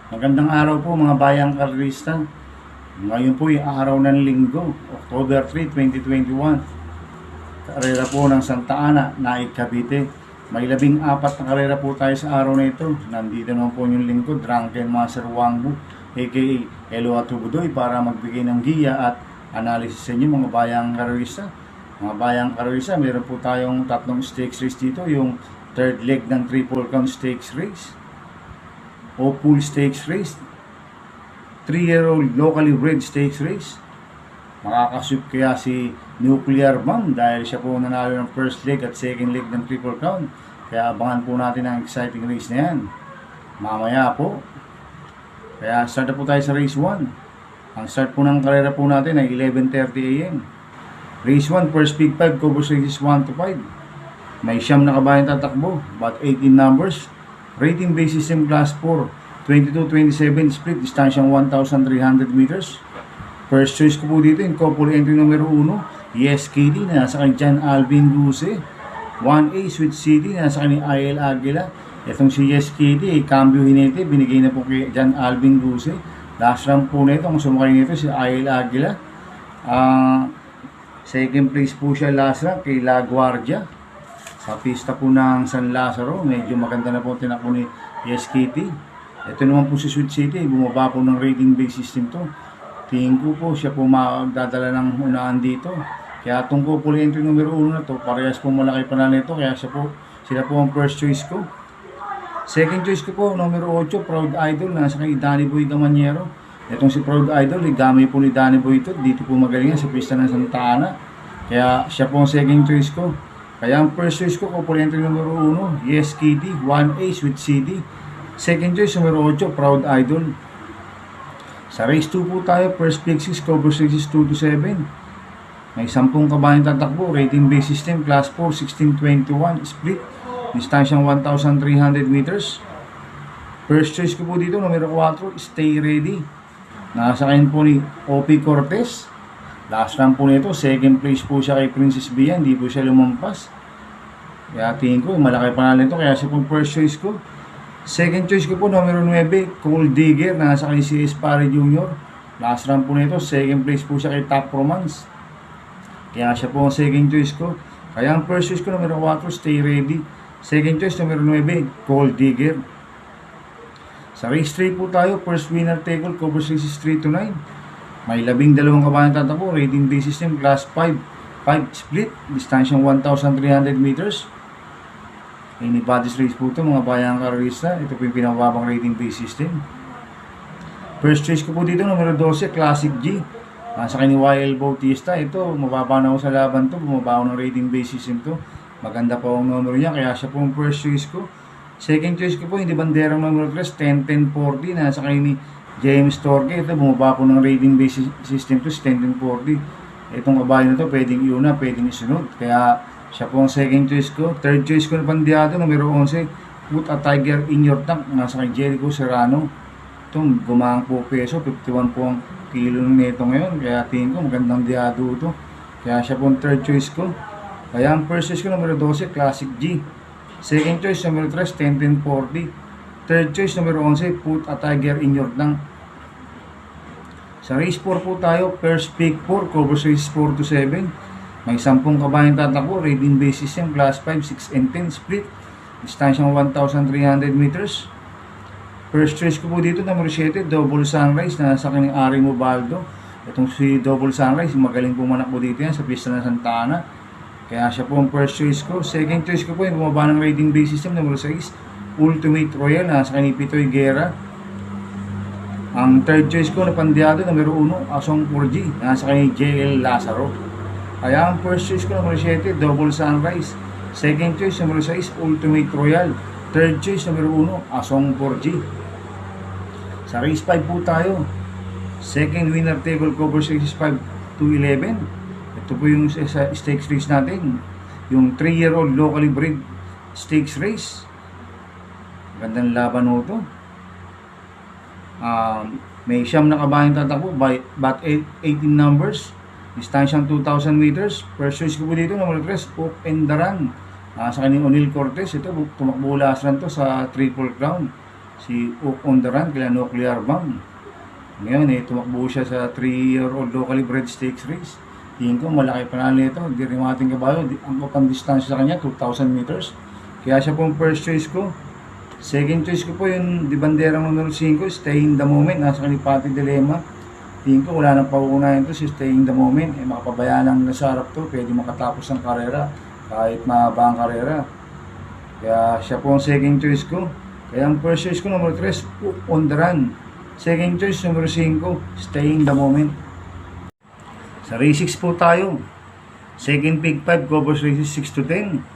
Magandang araw po mga bayang karista. Ngayon po yung araw ng linggo, October 3, 2021. Karera po ng Santa Ana, Naik, Cavite. May 14 na karera po tayo sa araw na ito. Nandito naman po yung lingkod, Drunken Master Wangbu, aka Elo Atubudoy, para magbigay ng giya at analysis sa inyo mga bayang karista. Mga bayang karista, meron po tayong tatlong stakes race dito. Yung third leg ng triple count stakes race o full stakes race, 3-year-old locally bred stakes race. Makakasweep kaya si Nuclear Bomb dahil siya po nanalo ng first leg at second leg ng triple count. Kaya abangan po natin ang exciting race na yan mamaya po. Kaya start na po tayo sa race 1. Ang start po ng karera po natin ay 11:30 AM. Race 1, first big 5, covers races 1 to 5. May siyam na kabayan tatakbo, but 18 numbers. Rating base system class 4, 22-27 split, distansyang 1,300 meters. First choice ko po dito yung couple entry numero 1, Yes Kitty, na nasa kanya John Alvin Guse. 1A Sweet City, na nasa kanya IL Aguila. Itong si Yes Kitty, cambio hinete, binigay na po kay John Alvin Guse. Last round po na ito, ang sumakay nito si IL Aguila. Second place po siya last round kay La Guardia. Sa pista po ng San Lazaro, medyo maganda na po tinakbo ni Yes Kitty. Ito naman po si Sweet City, bumaba po ng rating base system to. Tingin ko po siya po magdadala ng unaan dito. Kaya itong couple entry numero 1 na to, parehas po malaki panalo nito, kaya sila po ang first choice ko. Second choice ko po, numero 8, Proud Idol, nasa kay Danny Boy Gamaniero. Itong si Proud Idol, gamay po ni Danny Boy ito, dito po magaling sa pista ng Santa Ana. Kaya siya po ang second choice ko. Kaya ang first choice ko, couple entry numero 1, Yes Kitty, 1A Sweet City. Second choice, numero 8, Proud Idol. Sa race 2 po tayo, first pick 6, cover races 2 to 7. May 10 kabayan tatakbo, rating base system, class 4, 16-21, split, distansyang 1,300 meters. First choice ko po dito, numero 4, Stay Ready. Nakasakayin po ni O.P. Cortez. Last round po nito, second place po siya kay Princess Bia, hindi po siya lumampas. Kaya tingin ko, malaki panalo nito, kaya siya po first choice ko. Second choice ko po, numero 9, Cold Digger, nasa kay C.S. Pare Jr. Last round po nito, second place po siya kay Top Romance. Kaya siya po ang second choice ko. Kaya ang first choice ko, numero 4, Stay Ready. Second choice, numero 9, Cold Digger. Sa race 3 po tayo, first winner take all, covers races 3 to 9. May 12 kabayan tatakbo, rating base system, class 5 split, distansyang 1,300 meters. Anybody's race po ito, mga bayang karista. Ito po yung pinababang rating base system. First choice ko po dito, numero 12, Classic G. Nasa kay ni YL Bautista. Ito, mababa na ako sa laban to, bumaba ako ng rating base system to. Maganda po ang numero niya, kaya siya po ang first choice ko. Second choice ko po, hindi banderang numero 3, 10-10-40, nasa kay ni James Torque. Ito, bumaba po ng rating base system to, 10-10-40. Itong kabayan na to, pwedeng iuna, pwedeng isunod. Kaya siya po ang second choice ko. Third choice ko na pandiado, numero 11, Put a Tiger in Your Tank, nasa kay Jericho Serrano. Itong gumahang po peso, 51 po ang kilo nito ngayon. Kaya tingin ko magandang diado ito. Kaya siya po ang third choice ko. Kaya ang first choice ko, numero 12, Classic G. Second choice, numero 3, 10-10-40. Third choice, numero 11, Put a Tiger in Your Tank. Sa race 4 po tayo, first pick 4, covers race 4 to 7. May 10 kabayan tatakbo, rating base system, class 5, 6-10 split, distansyang 1,300 meters. First choice ko po dito, numero 7, Double Sunrise, na sa kanyang Ari Mobaldo. Itong si Double Sunrise, magaling pumanak po dito yan sa pista ng Santa Ana. Kaya siya po ang first choice ko. Second choice ko po, yung bumaba ng rating base system, numero 6, Ultimate Royal, nasa kanyang Pitoy Guerra. Ang third choice ko na pandiado, numero 1, Asong 4G, nasa kanyang JL Lazaro. Kaya ang first choice ko, numero 7, Double Sunrise. Second choice, numero 6, Ultimate Royal. Third choice, numero 1, Asong 4G. Sa race 5 po tayo. Second winner table, covers races 5 to 11. Ito po yung stakes race natin. Yung 3-year-old locally bred stakes race. Gandang laban ho to. May siyam na kabayang tatakbo, bat 18 numbers, distansyang 2,000 meters. First choice ko po dito, number 3, Oak and Daran. Sa kanyang O'Neal Cortez, ito, tumakbo last run to sa Triple Crown. Si Oak on Daran, kaya Nuclear Bomb. Ngayon, tumakbo siya sa 3-year-old locally bred stakes race. Tingin ko, malaki panalo nito. Dirimating kabayo, ang pang distansya sa kanya, 2,000 meters. Kaya siya pong first choice ko. Second choice ko po yung di banderang numero 5, Stay in the Moment, nasa Kalipati Dilemma. Tingin ko wala nang pauunahin to si Stay in the Moment. Makapabayaan ang nasa harap to, pwede makatapos ng karera kahit mahaba ang karera. Kaya siya po ang second choice ko. Kaya ang first choice ko numero 3, On the Run. Second choice numero 5, Stay in the Moment. Sa race 6 po tayo. Second pick 5, covers races 6 to 10.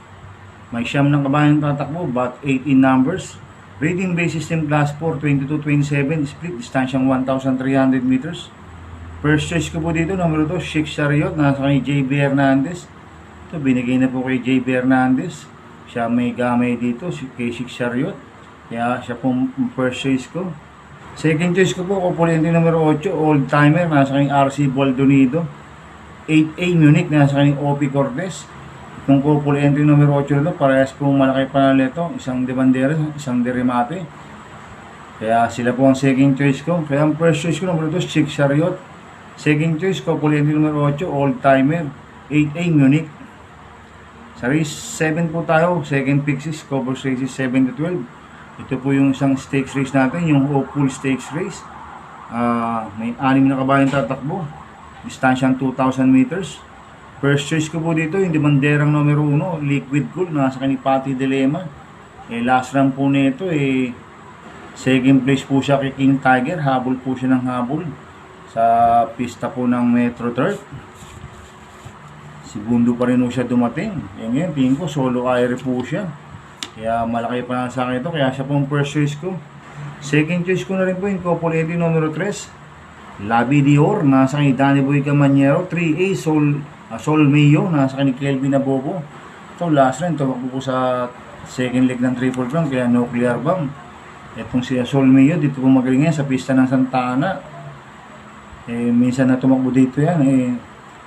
May siyam ng kabayang tatakbo, bat 18 numbers. Rating base system class 4, 22-27, split distansyang 1,300 meters. First choice ko po dito, numero 2, Sheikh Chariot, nasa kay JB Hernandez. Ito, binigay na po kay JB Hernandez. Siya may gamay dito, kay Sheikh Chariot. Kaya siya pong first choice ko. Second choice ko po, Kupulente numero 8, Old Timer, nasa kay RC Baldonido. 8A Munich, nasa kay OP Cortez. Itong couple entry numero 8 na ito, parehas pong malaki panalo ito, isang de bandera, isang de remate. Kaya sila po ang second choice ko. Kaya ang first choice ko numero 2, Sheikh Chariot. Second choice, couple entry numero 8, Old Timer, 8A Munich. Sa race 7 po tayo, second pick 6, covers races 7 to 12. Ito po yung isang stakes race natin, yung Hopeful Stakes Race. May 6 na kabayang tatakbo, distansyang 2,000 meters. First choice ko po dito, yung banderang numero 1, Liquid Gold, nasa Kalipati Dilemma. Last run po nito, second place po siya kay King Tiger. Habol po siya ng habol sa pista po ng Metro Turf. Segundo pa rin po siya dumating. Ngayon, tingin ko, solo air po siya. Kaya malaki pa na sa akin ito, kaya siya po ang first choice ko. Second choice ko na rin po yung Couple Entry numero 3, Labi Dior, nasa kay Danny Boy Camanyero. 3A, Sol Mayo, nasa kay Kelvin Abobo. Ito, last run, tumakbo po sa second leg ng Triple Crown, kaya Nuclear Bomb. Itong si Sol Mayo, dito po magaling yan sa pista ng Santa Ana. Minsan na tumakbo dito yan,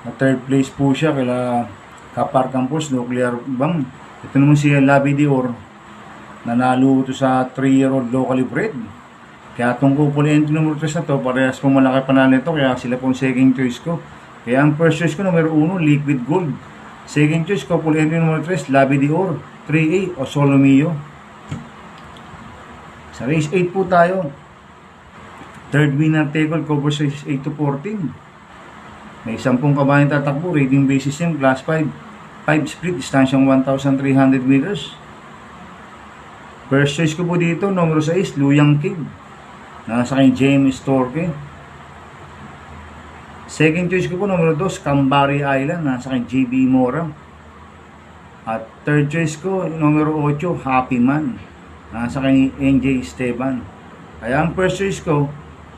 na third place po siya, kaya Kapar Campos, Nuclear Bomb. Ito naman si Labi Dior, nanalo ito sa 3-year-old locally bred. Kaya itong couple entry numero 3 na to, parehas po malaki panalo ito, kaya sila po ang second choice ko. Kaya ang first choice ko, numero 1, Liquid Gold. Second choice, couple entry numero 3, Labi Dior. 3A, o Solomio. Sa race 8 po tayo. Third winner take-all, covers races 8 to 14. May 10 kabayang tatakbo, rating base system, class 5. 5 split, distansyang 1,300 meters. First choice ko po dito, numero 6, Luyang Kid. Nasa kay James Torque. Second choice ko po, numero 2, Cambari Island, nasa kay JB Mora. At third choice ko, numero 8, Happy Man, nasa kay NJ Esteban. Kaya ang first choice ko,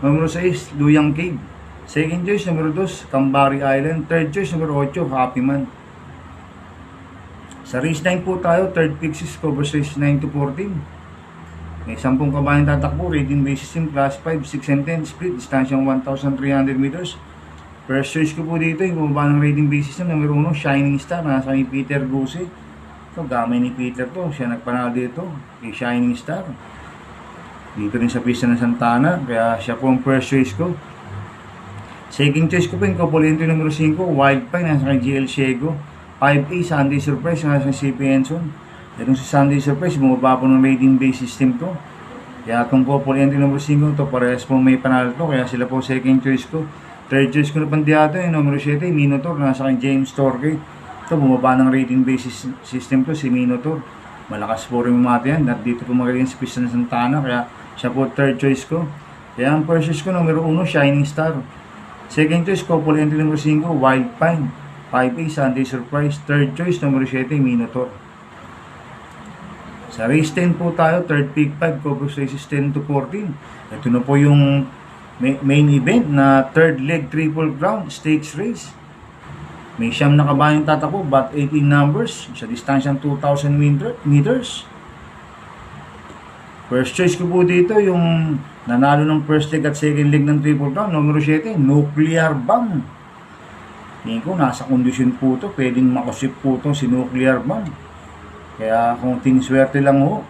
numero 6, Luyang Cave. Second choice, numero 2, Cambari Island. Third choice, numero 8, Happy Man. Sa race 9 po tayo, third pick 6, covers race 9 to 14. May 10 kabayang tatakbo, rating base system, class 5, 6 and 10, split, distansyang 1,300 meters. First choice ko po dito, yung bumaba ng rating base system, numero 1, Shining Star, nasa ni Peter Guse. Ito, gamay ni Peter to, siya nagpanalo dito, kay Shining Star. Dito rin sa pista ng Santana, kaya siya po ang first choice ko. Second choice ko po, yung couple entry numero 5, Wild Pine, nasa kay GL Ciego. 5A, Sunday Surprise, nasa si CP Enson. Itong si Sunday Surprise, bumaba po ng rating base system to. Kaya itong couple entry numero 5, ito parehas po may panalo to, kaya sila po second choice ko. Third choice ko na pandiyato, yung numero 7, Minotaur, nasa kay James Torque. Ito, bumaba ng rating base system to, si Minotaur. Malakas po rin umati yan, at dito po magaling sa pista ng Santana, kaya siya po third choice ko. Kaya ang first choice ko, numero 1, Shining Star. Second choice, couple entry numero 5, Wild Pine. 5A, Sunday Surprise. Third choice, numero 7, Minotaur. Sa race 10 po tayo, third pick 5, covers races 10 to 14. Ito na po yung main event na third leg Triple Crown Stakes Race. May 9 na kabayang tatakbo, but 18 numbers, sa distansyang 2,000 meters. First choice ko po dito, yung Nanalo ng first leg at second leg ng Triple Crown. Numero 7, Nuclear Bomb. Tingin ko, nasa kondisyon po to. Pwedeng makusip po to si Nuclear Bomb. Kaya kung tiniswerte lang ho.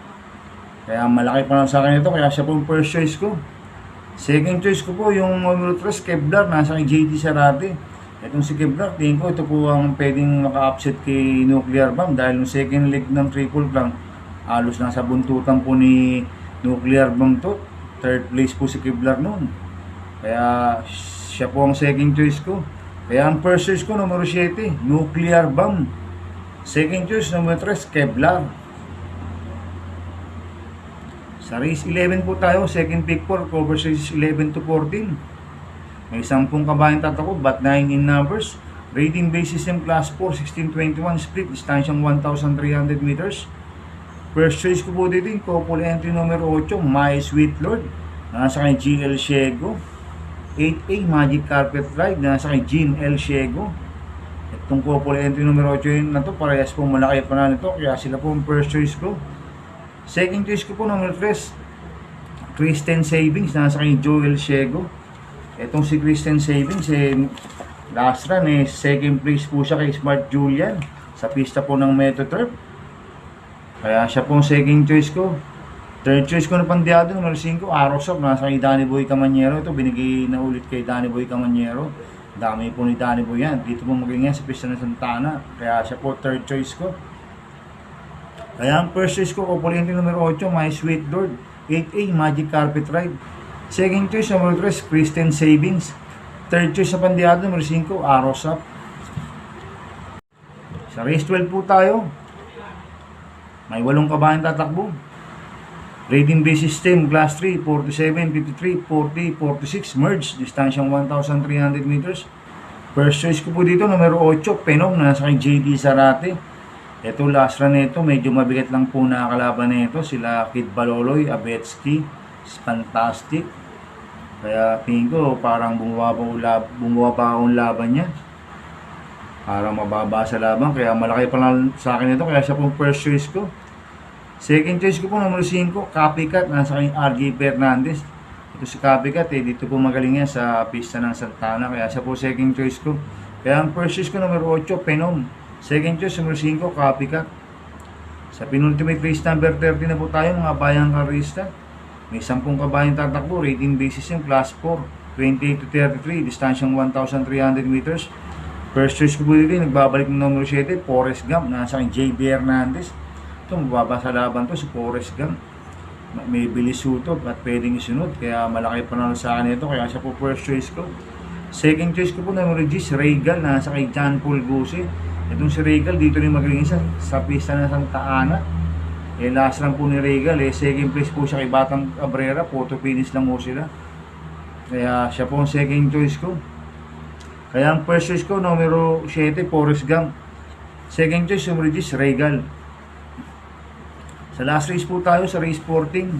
Kaya malaki pa lang sa akin ito. Kaya siya po yung first choice ko. Second choice ko po yung numero 3, Kevlar. Nasa kay JD Sarate. Itong si Kevlar, tingin ko ito po ang pwedeng maka-upset kay Nuclear Bomb. Dahil yung second leg ng Triple Crown, halos nasa buntutan po ni Nuclear Bomb to. Third place po si Kevlar noon. Kaya siya po ang second choice ko. Kaya ang first choice ko, numero 7, Nuclear Bomb. Second choice, numero 3, Kevlar. Sa race 11 po tayo, second pick 4, cover races 11 to 14. May 10 kabayan tatakbo, but 9 in numbers. Rating base system class 4, 1621 split, distansyang 1,300 meters. First choice ko po dito yung couple entry numero 8, My Sweet Lord. Nasa kay GL Shego. 8A Magic Carpet Ride, nasa kay Jean L. Shego. Itong couple entry numero 8 na to, parehas po malaki pa na nito, kaya sila po ang first choice ko. Second choice ko po numero 3, Kristen Savings, nasa kay Joel Shego. Itong si Kristen Savings, last run second place po siya kay Smart Julian sa pista po ng Metro Turf. Kaya siya po ang second choice ko. Third choice ko na pandiado, numero 5, Arosop, nasa kay Danny Boy Camanyero. Ito, binigay na ulit kay Danny Boy Camanyero. Dami po ni Danny Boy yan. Dito po magiging sa pista ng Santa Ana. Kaya siya po third choice ko. Kaya ang first choice ko, couple numero 8, My Sweet Lord. 8A, Magic Carpet Ride. Second choice, numero 3, Kristen Savings. Third choice sa pandiado, numero 5, Arosop. Sa race 12 po tayo. May 8 kabayan tatakbo. Rating base system, class 3, 47, 53, 40, 46, merge, distansyang 1,300 meters. First choice ko po dito, numero 8, Penom, nasa kay JD Sarate. Ito, last run nito, medyo mabigat lang po nakakalaban nito. Sila Kid Baloloy, Abetsky, Fantastic. Kaya tingin ko, parang bumaba ang laban niya. Parang mababa sa laban, kaya malaki pa lang sa akin ito, kaya siya pong first choice ko. Second choice ko po, numero 5, Copycat, nasa kay RJ Fernandez. Ito si Copycat, dito po magaling yan sa pista ng Santa Ana, kaya siya po second choice ko. Kaya ang first choice ko, numero 8, Penom. Second choice, numero 5, Copycat. Sa penultimate race number 30 na po tayo, mga bayang karista. May 10 kabayan tatakbo, rating basis yung class 4, 28 to 33, distansyang 1,300 meters. First choice ko po dito, nagbabalik ng numero 7, Forrest Gump, nasa kay JB Hernandez. Ito, mababa sa laban to, si Forrest Gump. May bilis suto at pwedeng isunod, kaya malaki pa na sa akin ito, kaya siya po first choice ko. Second choice ko po, numero 10, Regal, nasa kay John Paul Guse. Itong si Regal, dito rin magaling isa sa pista ng Santa Ana. Last lang po ni Regal, second place po siya kay Batang Cabrera, photo finish lang po sila. Kaya siya po ang second choice ko. Kaya ang first choice ko, numero 7, Forrest Gump. Second choice, numero 10, Regal. Sa last race po tayo, sa race 14.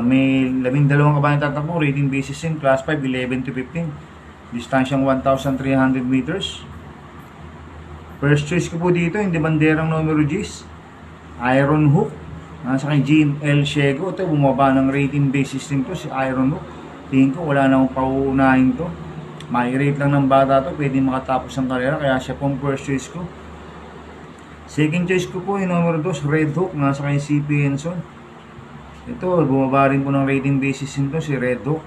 May 12 kabayan tatakbo, rating basis in class 5, 11 to 15. Distansyang 1,300 meters. First choice ko po dito, hindi banderang numero 10, Iron Hook. Nasa kay Jean L. Shego. Ito, bumaba ng rating base system to, si Iron Hook. Tingin ko, wala na akong pauunahin to. May-rate lang ng bata to, pwede makatapos ang karera, kaya siya pong first choice ko. Second choice ko po yung numero 2, Red Hook, nasa kay CP Henson. Ito, bumaba rin po ng rating basis nito, si Red Hook.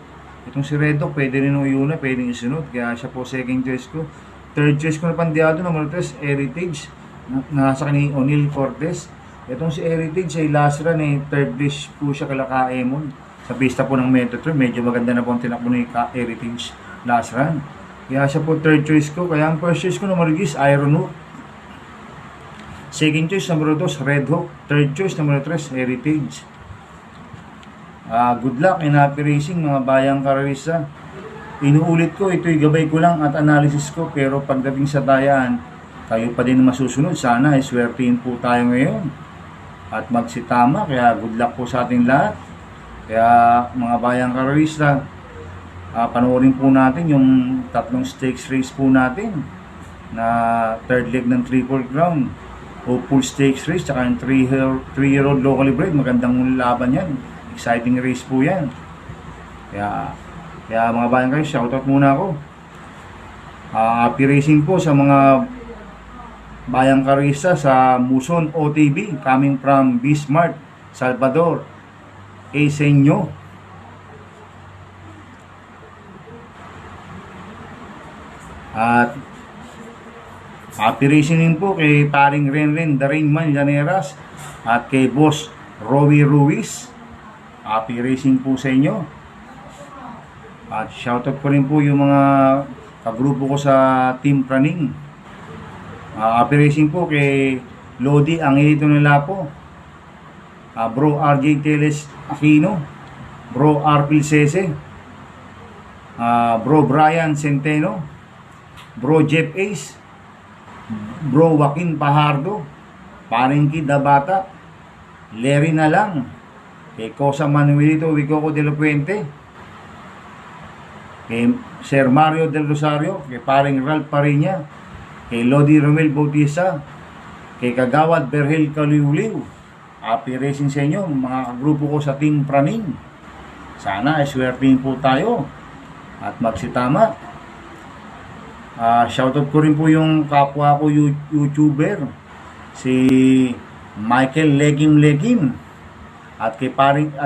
Itong si Red Hook, pwede rin uyuna, pwede isunod, kaya siya po second choice ko. Third choice ko na pandiado, numero 3, Heritage, nasa kay O'Neal Cortez. Itong si Heritage ay last run, third place po siya kala Kaemon. Sa pista po ng Metro Tour, medyo maganda na po ang tinakbo ni Heritage last run. Kaya siya po third choice ko, kaya ang first choice ko numero 10, Iron Hook. Second choice, numero 2, Red Hook. Third choice, numero 3, Heritage. Good luck in happy racing, mga bayang kararista. Inuulit ko, ito'y gabay ko lang at analysis ko. Pero pagdating sa tayaan, kayo pa din masusunod. Sana ay swertihin po tayo ngayon. At magsitama, kaya good luck po sa ating lahat. Kaya mga bayang kararista, panoorin po natin yung tatlong stakes race po natin. Na third leg ng Triple Crown. O full stakes race, tsaka yung 3-year-old locally bred, magandang laban yan. Exciting race po yan. Kaya mga bayan kayo, shoutout muna ako. Happy racing po sa mga bayang karista sa Muson OTB coming from Bismarck, Salvador. Sa inyo. At happy racing din po kay paring Renren Darinman Llaneras at kay Boss Rowie Ruiz. Happy racing po sa inyo. At shoutout ko rin po yung mga kagrupo ko sa Team Praning. Happy racing po kay Lodi Angelito Nelapo, Bro RJ Teles Aquino, Bro Arpil Sese, Bro Brian Centeno, Bro Jeff Ace, Bro Joaquin Pajardo, Paringki Dabata, Larry na lang, kay Cosa Manuelito Vicoco de la Puente, kay Sir Mario del Rosario, kay paring Ralph Pariña, kay Lodi Romel Bautista, kay Kagawad Berhel Kaliuliw. Happy racing sa inyo mga kagrupo ko sa Team Praning. Sana ay swertihin po tayo at magsitama. Shoutout ko rin po yung kapwa ko YouTuber, si Michael Legim at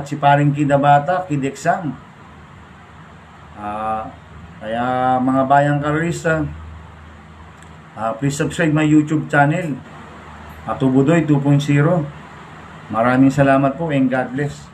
si paring Kidabata Kidexam. Kaya mga bayang karista, please subscribe my YouTube channel, Tubudoy 2.0. Maraming salamat po and God bless.